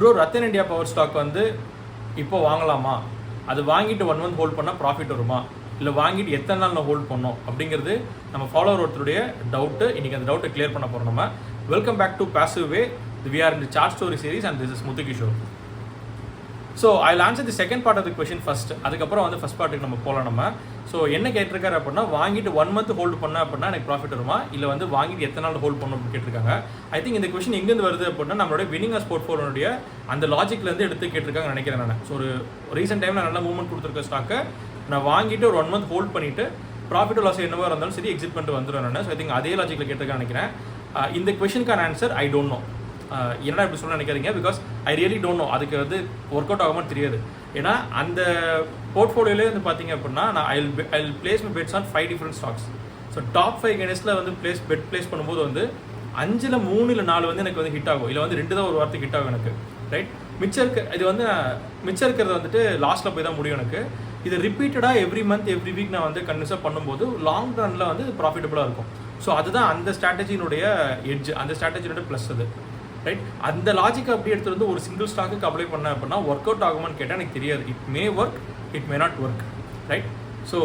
Bro Rattan India power stock வந்து இப்போ வாங்கலாமா, அது வாங்கிட்டு 1 மந்த் ஹோல்ட் பண்ணால் ப்ராஃபிட் வருமா, இல்லை வாங்கிட்டு எத்தனை நாள் நான் ஹோல்ட் பண்ணோம் அப்படிங்கிறது நம்ம ஃபாலோவர் ஒருத்தருடைய டவுட்டு. இன்றைக்கி அந்த டவுட்டை கிளியர் பண்ண போகிறோம் நம்ம. Welcome back to passive way. We are in the short story series and this is Muthukishore. So I answer the second part of the question first, அதுக்கப்புறம் வந்து ஃபஸ்ட் பார்ட்டுக்கு நம்ம போகலாம் நம்ம. ஸோ என்ன கேட்டிருக்காரு அப்படின்னா, வாங்கிட்டு 1 மந்த் ஹோல்டு பண்ண அப்படின்னா எனக்கு ப்ராஃபிட் வருமா, இல்லை வந்து வாங்கிட்டு எத்தனை நாள் ஹோல்ட் பண்ணணும் அப்படின்னு கேட்டிருக்காங்க. ஐ திங்க் இந்த கொஷின் எங்கேருந்து வருது அப்படின்னா, நம்மளோட வினிங்கர்ஸ் போர்ட்ஃபோலியோடைய அந்த லாஜிக்லேருந்து எடுத்து கேட்டிருக்காங்க நினைக்கிறேன் நான். ஸோ ஒரு ரீசெண்ட் டைமில் நல்ல மூவ்மெண்ட் கொடுத்துருக்க ஸ்டாக்கை நான் வாங்கிட்டு ஒரு 1 மந்த் ஹோல்ட் பண்ணிவிட்டு ப்ராஃபிட் லாஸ் என்னவோ இருந்தாலும் சரி எக்ஸிட் பண்ணிட்டு வந்துடுவேன் நான். ஸோ ஐ திங்க் அதே லாஜிக்கில் கேட்டிருக்கான்னு நினைக்கிறேன். இந்த கொஷனுக்கான ஆன்சர் ஐ டோன்ட் நோ. என்ன இப்படி சொல்ல நினைக்கிறீங்க, because I really don't know. அதுக்கு வந்து ஒர்க் அவுட் ஆகுமான்னு தெரியாது. ஏன்னா அந்த போர்ட்ஃபோலியோலே வந்து பார்த்தீங்க அப்படின்னா நான் I place my bets on 5 different stocks. So top 5 கெனஸ்ட்டில் வந்து பெட் பிளேஸ் பண்ணும்போது வந்து 5ல் 3 இல்லை 4 வந்து எனக்கு வந்து ஹிட் ஆகும், இல்லை வந்து 2 தான் ஒரு வாரத்துக்கு ஹிட் ஆகும் எனக்கு, ரைட். மிச்சம் இருக்கிறது வந்துட்டு லாஸ்ட்டில் போய் தான் முடியும் எனக்கு. இது ரிப்பீட்டடாக எவ்ரி மந்த் எவ்ரி வீக் நான் வந்து கன்வின்ஸாக பண்ணும்போது லாங் ரனில் வந்து ப்ராஃபிட்டபுளாக இருக்கும். ஸோ அதுதான் அந்த ஸ்ட்ராட்டஜினுடைய எட்ஜ், அந்த ஸ்ட்ராட்டஜினுடைய ப்ளஸ் அது, ரைட். அந்த லாஜிக் அப்படி எடுத்து வந்து ஒரு சிங்கிள் ஸ்டாக்குக்கு அப்ளை பண்ண அப்படின்னா ஒர்க் அவுட் ஆகுமான்னு கேட்டால் எனக்கு தெரியாது. It may work, it may not work, right. So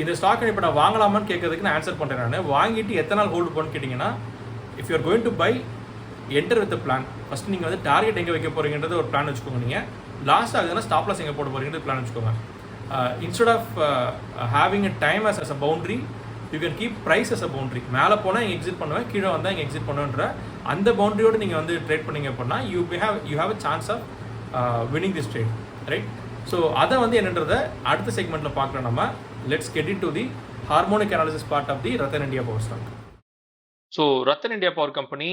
இந்த ஸ்டாக்கை இப்போ நான் வாங்கலாமான்னு கேட்கறதுக்கு நான் ஆன்சர் பண்ணுறேன். நான் வாங்கிட்டு எத்தனை நாள் ஹோல்டு பண்ணு கேட்டிங்கன்னா, if you are going to buy enter with plan. First நீங்கள் வந்து டார்கெட் எங்கே வைக்க போகிறீங்கிறது ஒரு பிளான் வச்சுக்கோங்க. நீங்கள் லாஸ்ட் ஆகுதுன்னா ஸ்டாப் லாஸ் எங்கே போட போகிறீங்கிறது பிளான் வச்சுக்கோங்க. Instead of having a time as a boundary, you can keep price as a boundary. மேலே போனால் இங்கே எக்ஸிட் பண்ணுவேன், கீழே வந்தால் இங்கே எக்ஸிட் பண்ணுவேன்ற அந்த பவுண்ட்ரியோடு நீங்கள் வந்து ட்ரேட் பண்ணிங்க அப்படின்னா you have a chance of winning this trade, right. So அதை வந்து என்னன்றதை அடுத்த செக்மெண்ட்டில் பார்க்குறோம் நம்ம. Let's get into the harmonic analysis part of the Rattan India power stock. So Rattan India power company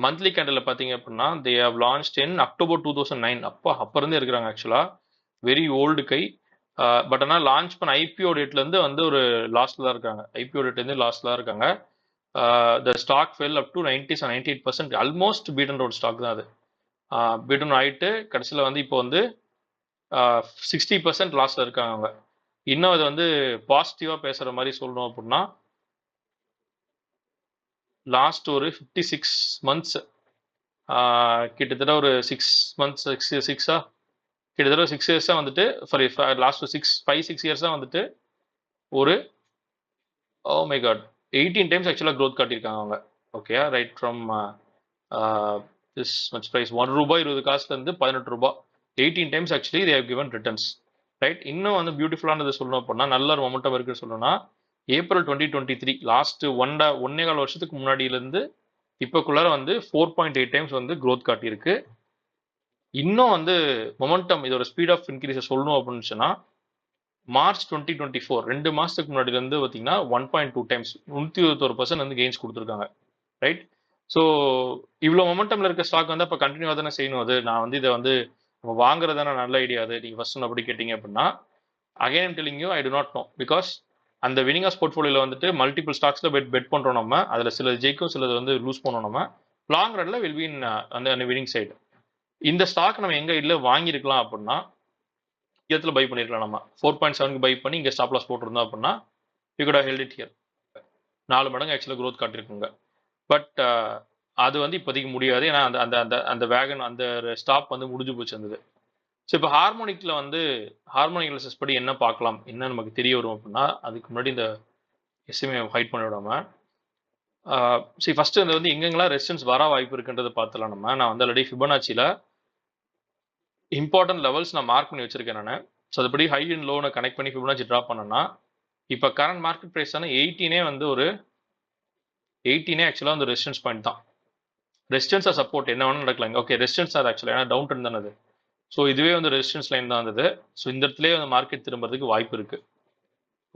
monthly கேண்டலில் பார்த்தீங்க அப்படின்னா they have launched in October 2009. அப்போ இருந்தே இருக்கிறாங்க ஆக்சுவலாக, வெரி ஓல்டு கை. பட் ஆனால் லான்ச் பண்ண ஐபிஓ டேட்லேருந்து வந்து ஒரு லாஸ்ட்டில் தான் இருக்காங்க. ஐபிஓ டேட்லேருந்து லாஸ்ட்டில் தான் இருக்காங்க. The stock fell up to 98%, almost beaten road stock தான் அது. பீட்டன் ஆகிட்டு கடைசியில் வந்து இப்போ வந்து 60% லாஸில் இருக்காங்க அவங்க. இன்னும் அது வந்து பாசிட்டிவாக பேசுகிற மாதிரி சொல்லணும் அப்படின்னா, லாஸ்ட் ஒரு 56 மந்த்ஸ், கிட்டத்தட்ட ஒரு 6 மந்த்ஸ், கிட்டத்தட்ட 6 இயர்ஸாக வந்துட்டு, சாரி லாஸ்ட் 5-6 இயர்ஸாக வந்துட்டு ஒரு மை காட் 18 டைம்ஸ் ஆக்சுவலாக க்ரோத் காட்டியிருக்காங்க அவங்க. Okay, right. From this much price ₹1.20 18 18 times actually they have given returns, right. இன்னும் வந்து பியூட்டிஃபுல்லானது சொல்லணும் அப்படின்னா, நல்ல ஒரு மொமெண்டம் இருக்குன்னு சொல்லணும்னா, ஏப்ரல் 2023 லாஸ்ட் 1.25 வருஷத்துக்கு முன்னாடியிலேருந்து இப்போக்குள்ளார வந்து 4.8 டைம்ஸ் வந்து க்ரோத் காட்டியிருக்கு. இன்னும் வந்து மொமெண்டம், இதோட ஸ்பீட் ஆஃப் இன்க்ரீஸை சொல்லணும் அப்படின்னு மார்ச் 2024 2 மாதத்துக்கு முன்னாடிலேருந்து பார்த்தீங்கன்னா 1.2 டைம்ஸ் 121% வந்து கெயின்ஸ் கொடுத்துருக்காங்க, ரைட். ஸோ இவ்வளோ மொமெண்டமில் இருக்க ஸ்டாக் வந்து அப்போ கண்டினியூவாக தானே செய்யணும். அது நான் வந்து இதை வந்து நம்ம வாங்குறதான நல்ல ஐடியா. அது நீங்கள் ஃபர்ஸ்ட் அப்படி கேட்டிங்க அப்படின்னா, again I'm telling you, I do not know. Because அந்த வினிங்கர்ஸ் போர்ட்ஃபோலியோவில் வந்துட்டு மல்டிபிள் ஸ்டாக்ஸில் பெட் பண்ணுறோம் நம்ம. அதில் சிலது ஜெயிக்கும், சிலது வந்து லூஸ் பண்ணோம் நம்ம. Long Ranil will be in அந்த வினிங் சைடு. இந்த ஸ்டாக் நம்ம எங்கே இல்லை வாங்கியிருக்கலாம் அப்படின்னா, இடத்துல பை பண்ணிருக்கலாம். நம்ம 4.7க்கு பை பண்ணி இங்கே ஸ்டாப் லாஸ் போட்டிருந்தோம் அப்படின்னா you could have held it here. 4 மடங்கு ஆக்சுவலாக க்ரோத் காட்டியிருக்குங்க. பட் அது வந்து இப்போதைக்கு முடியாது. ஏன்னா அந்த அந்த அந்த அந்த வேகன் அந்த ஸ்டாப் வந்து முடிஞ்சு போச்சு இருந்தது. ஸோ இப்போ ஹார்மோனிக்கில் வந்து ஹார்மோனிக் அனாலிசிஸ் படி என்ன பார்க்கலாம், என்ன நமக்கு தெரிய வரும் அப்படின்னா, அதுக்கு முன்னாடி இந்த எஸ்எம்ஏ ஹைட் பண்ண விடாமல் சரி ஃபஸ்ட்டு இந்த வந்து எங்கெங்கெல்லாம் ரெசிஸ்டன்ஸ் வர வாய்ப்பு இருக்குன்றதை பார்த்துலாம் நம்ம. நான் வந்து ஆல்ரெடி ஃபிபனாச்சியில் இம்பார்ட்டன்ட் லெவல்ஸ் நான் மார்க் பண்ணி வச்சிருக்கேன் நான். ஸோ அதுபடி ஹை அண்ட் லோனை கனெக்ட் பண்ணி ஃபிபனாச்சி ட்ரா பண்ணேன்னா, இப்போ கரண்ட் மார்க்கெட் ப்ரைஸான 18 வந்து ஒரு 18 ஆக்சுவலாக வந்து ரெசிஸ்டன்ஸ் பாயிண்ட் தான். ரெசிஸ்டன்ஸாக சப்போர்ட் என்ன வேணும் நடக்கலாம். ஓகே, ரெசிஸ்டன்ஸ் அது ஆக்சுவலாக, ஏன்னா டவுன் ட்ரெண்ட் தானே அது. ஸோ இதுவே வந்து ரெசிஸ்டன்ஸ் லைன் தான் இருந்தது. ஸோ இந்த இடத்துலேயே வந்து மார்க்கெட் திரும்புறதுக்கு வாய்ப்பு இருக்கு.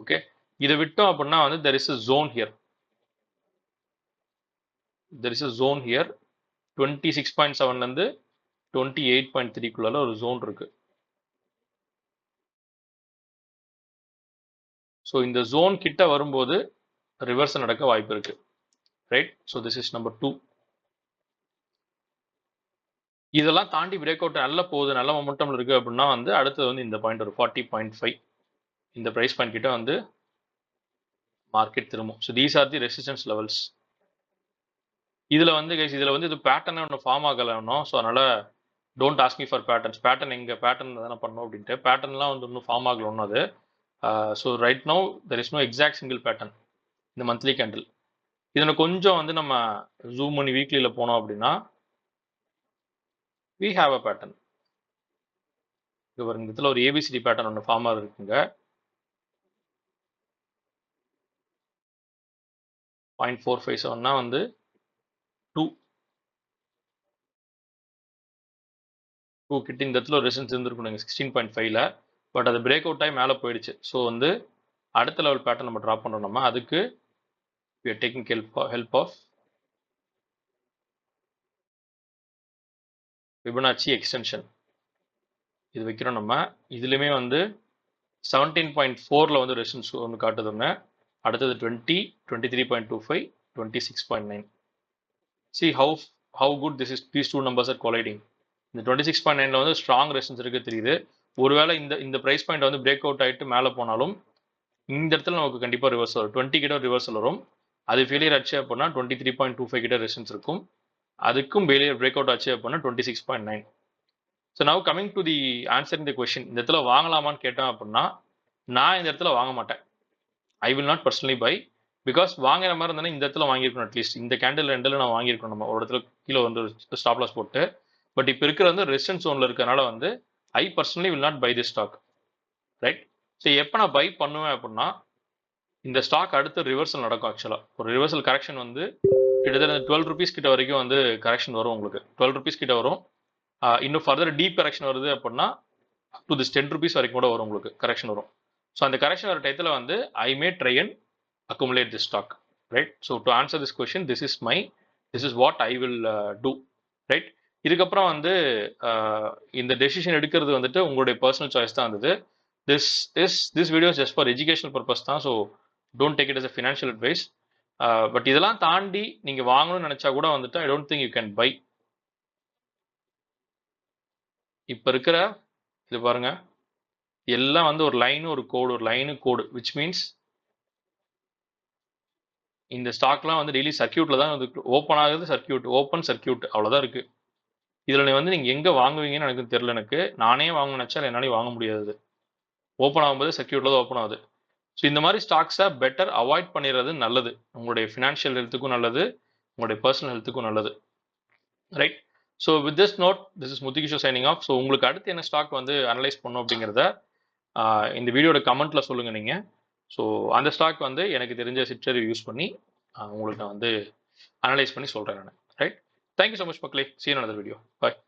ஓகே, இதை விட்டோம் அப்படின்னா வந்து there is a zone here. 26.7லேருந்து 28.3க்குள்ள ஒரு ஜோன் இருக்கு. ஸோ இந்த ஜோன் கிட்ட வரும்போது ரிவர்ஸ் நடக்க வாய்ப்பு இருக்கு, right. So this is number 2. இதெல்லாம் தாண்டி பிரேக் அவுட் நல்ல போகுது, நல்ல மொமெண்டம் இருக்கு அப்படின்னா வந்து அடுத்தது வந்து இந்த பாயிண்ட் ஒரு 40.5 இந்த பிரைஸ் பாயிண்ட் கிட்ட வந்து மார்க்கெட் திரும்பும். So these are the resistance levels. இதில் வந்து கைஸ் இதில் வந்து இது பேட்டர்னே ஒன்று ஃபார்ம் ஆகலை இன்னும். ஸோ அதனால் don't ask me for patterns. Pattern எங்கள் பேட்டர்ன் தானே பண்ணோம் அப்படின்ட்டு பேட்டர்ன்லாம் வந்து இன்னும் ஃபார்ம் ஆகல ஒன்றும் அது. So right no there is no exact single pattern இந்த மந்த்லி கேண்டில். இதில் கொஞ்சம் வந்து நம்ம ஜூம் பண்ணி வீக்லியில் போனோம் அப்படின்னா we have a pattern. இந்த இடத்துல ஒரு ஏபிசிடி பேட்டர்ன் ஒன்று ஃபார்ம் இருக்குங்க. 0.457னா வந்து 2 கிட்ட இந்த இடத்துல ஒரு ரெசிஸ்டன்ஸ் இருந்திருக்கும் 16.5ல. பட் அது பிரேக் அவுட் ஆகி மேலே போயிடுச்சு. ஸோ வந்து அடுத்த லெவல் பேட்டர்ன் நம்ம ட்ராப் பண்ணுறோம். நம்ம அதுக்கு we are taking help of Fibonacci extension. இது வைக்கிறோம் நம்ம. இதுலையுமே வந்து 17.4ல வந்து ரெசிஸ்டன்ஸ் ஒன்று காட்டுதுங்க. அடுத்தது 20, 23.25, 26.9. see how good these two numbers are colliding. இந்த 26.9ல வந்து ஸ்ட்ராங் ரெசிஸ்டன்ஸ் இருக்கு தெரியுது. ஒருவேளை இந்த பிரைஸ் பாயிண்ட் வந்து பிரேக் அவுட் ஆகிட்டு மேலே போனாலும் இந்த இடத்துல நமக்கு கண்டிப்பாக ரிவர்ஸ் வரும். 20 கிட்ட ரிவர்சல் வரும். அது ஃபெயிலியர் ஆச்சு அப்படின்னா 23.25 கிட்ட ரெசிஸ்டன்ஸ் இருக்கும். அதுக்கும் ஃபெயிலியர் பிரேக் அவுட் ஆச்சு அப்படின்னா 26.9. So now coming to the answering the question. இந்த இடத்துல வாங்கலாமான்னு கேட்டேன் அப்படின்னா நான் இந்த இடத்துல வாங்க மாட்டேன். I will not personally buy. Because வாங்குற மாதிரி இருந்தாலும் இந்த இடத்துல வாங்கியிருக்கணும். அட்லீஸ்ட் இந்த கேண்டில் ரெண்டில் நான் வாங்கியிருக்கணும். நம்ம ஒரு இடத்துல கீழே வந்து ஸ்டாப் லாஸ் போட்டு. பட் இப்போ இருக்கிற வந்து ரெசிஸ்டன்ஸ் ஜோனில் இருக்கிறனால வந்து I personally will not buy the stock. Right. So எப்போ நான் பை பண்ணுவேன் அப்படின்னா இந்த ஸ்டாக் அடுத்து ரிவர்சல் நடக்கும். ஆக்சுவலாக ஒரு ரிவர்சல் கரெக்ஷன் வந்து கிட்டத்தட்ட 12 ருபீஸ் கிட்ட வரைக்கும் வந்து கரெக்ஷன் வரும். உங்களுக்கு 12 ருபீஸ் கிட்ட வரும். இன்னும் ஃபர்தர் டீப் கரெக்ஷன் வருது அப்படின்னா டு திஸ் 10 ருபீஸ் வரைக்கும் கூட வரும். உங்களுக்கு கரெக்ஷன் வரும். ஸோ அந்த கரெக்ஷன் வர டயத்தில் வந்து I may try and accumulate this stock, right? So to answer this question, this is what I will do, right? இதுக்கப்புறம் வந்து இந்த டெசிஷன் எடுக்கிறது வந்துட்டு உங்களுடைய பர்சனல் சாய்ஸ் தான் இருந்தது. this video is just for educational purpose தான். So don't take it as a financial advice. But இதெல்லாம் தாண்டி நீங்க வாங்கணும்னு நினைச்சா கூட வந்துட்டு I don't think you can buy. இப்போ இருக்கிற இது பாருங்க, எல்லாம் வந்து ஒரு லைனு ஒரு கோடு which means இந்த ஸ்டாக்லாம் வந்து டெய்லி சர்க்கியூட்ல தான் வந்து ஓப்பன் ஆகுது. ஓப்பன் சர்க்கியூட் அவ்வளோதான் இருக்கு. இதில் வந்து நீங்கள் எங்கே வாங்குவீங்கன்னு எனக்கு தெரியல. எனக்கு நானே வாங்க நினச்சா என்னாலையும் வாங்க முடியாது. ஓப்பன் ஆகும்போது சர்க்கியூட்ல தான் ஓப்பன் ஆகுது. ஸோ இந்த மாதிரி ஸ்டாக்ஸை பெட்டர் அவாய்ட் பண்ணிடுறது நல்லது. உங்களுடைய ஃபினான்ஷியல் ஹெல்த்துக்கும் நல்லது, உங்களுடைய பர்சனல் ஹெல்த்துக்கும் நல்லது. Right. So with this note, this is Muthukishore signing off. So உங்களுக்கு அடுத்து என்ன ஸ்டாக் வந்து அனலைஸ் பண்ணும் அப்படிங்கிறத இந்த வீடியோட கமெண்ட்ல சொல்லுங்க நீங்கள். ஸோ அந்த ஸ்டாக் வந்து எனக்கு தெரிஞ்ச சிற்றறிவு யூஸ் பண்ணி உங்களுக்கு நான் வந்து அனலைஸ் பண்ணி சொல்கிறேன் நான். ரைட். தேங்க்யூ ஸோ மச் மக்களே. see you in another video. Bye.